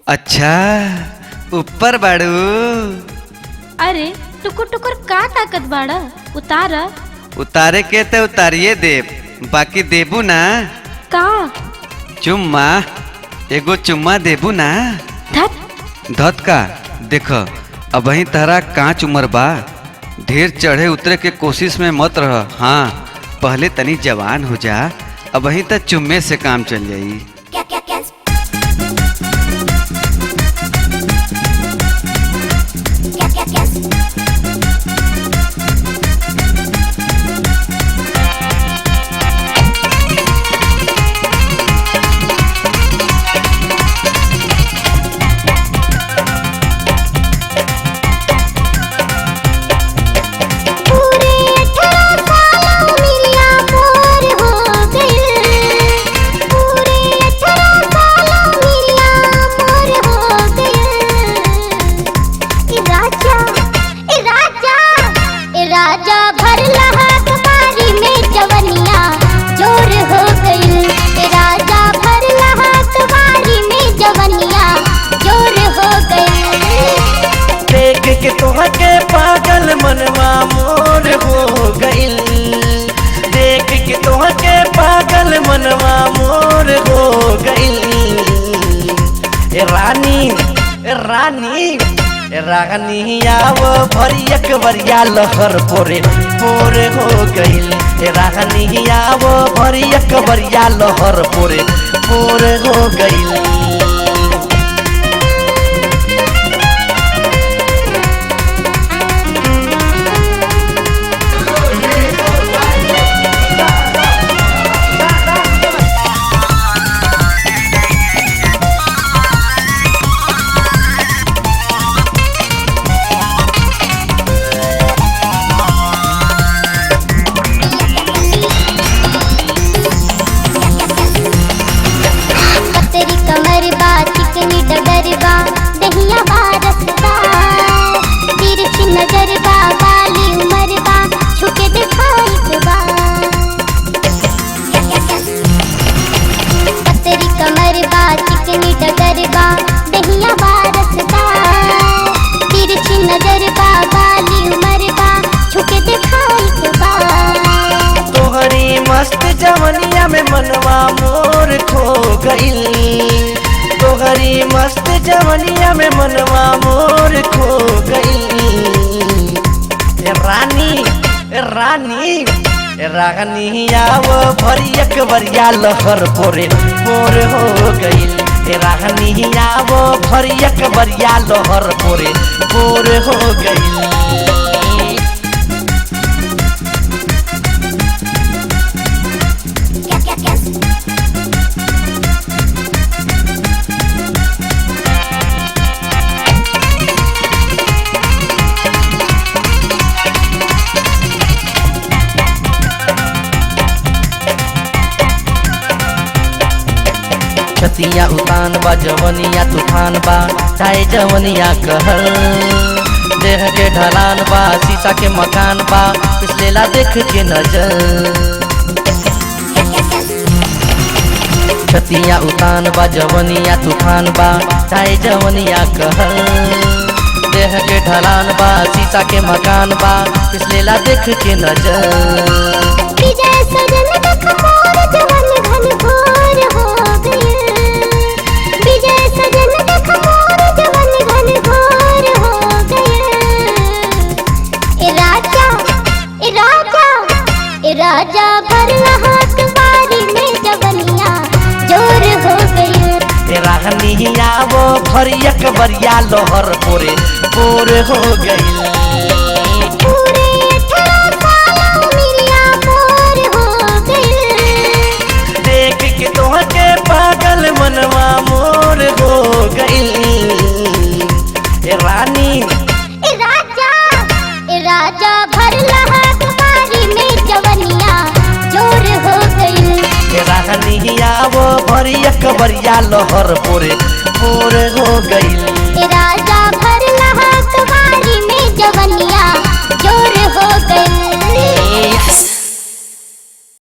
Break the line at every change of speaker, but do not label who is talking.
अच्छा ऊपर बाड़ू।
अरे टुकुर टुकुर का ताकत बाड़ा उतार।
उतारे के तो उतारिए देव, बाकी देबू ना।
का
चुम्मा, एगो चुम्मा देबू ना।
धत
धत का देख, अब वही तहरा कांच उम्र बा, ढेर चढ़े उतरे के कोशिश में मत रह। हाँ पहले तनी जवान हो जा, अब वही तक चुम्मे से काम चल जाई।
के तोहके पागल मनवा मोर हो गइल, देख के तोहके पागल मनवा मोर हो गइल। ए रानी ए रानी ए रानी आव भरियक बरिया लहर पोरे पोर हो गइल। ए रानी आव भरियक बरिया लहर पोरे पोर हो गइल। मस्त जवनिया में मनवा मोर खो गइल, तोहरी मस्त जवनिया में मनवा मोर खो गइल। ए रानी ए रानी ए रानी आव भरियक बरिया लहर पोरे पोर हो गइल। ए रानी आव भरियक बरिया लहर पोरे पोर हो गइल। छतिया उतान बा जवनिया तूफान बा, चाहे जवनिया कहल देह के ढलान बा, शीशा के मकान बा, पिछलेला देख के नजर। छतिया उतान बा जवनिया तूफान बा, चाहे जवनिया कहल देह के ढलान बा, शीशा के मकान बा, पिछलेला देख के नजर।
राजा भरला हाथ बारी में जवनिया जोर हो गई।
रानी आवो भरियक बरिया लोहर पोरे पोर हो गई। देख के तोहके पागल मनवा मोर हो गई। रानी
राजा भरला हाथ बारी में जवनिया जोर हो गई।
रानी आवो भरियक बरिया लोहर पोरे पोर हो गई।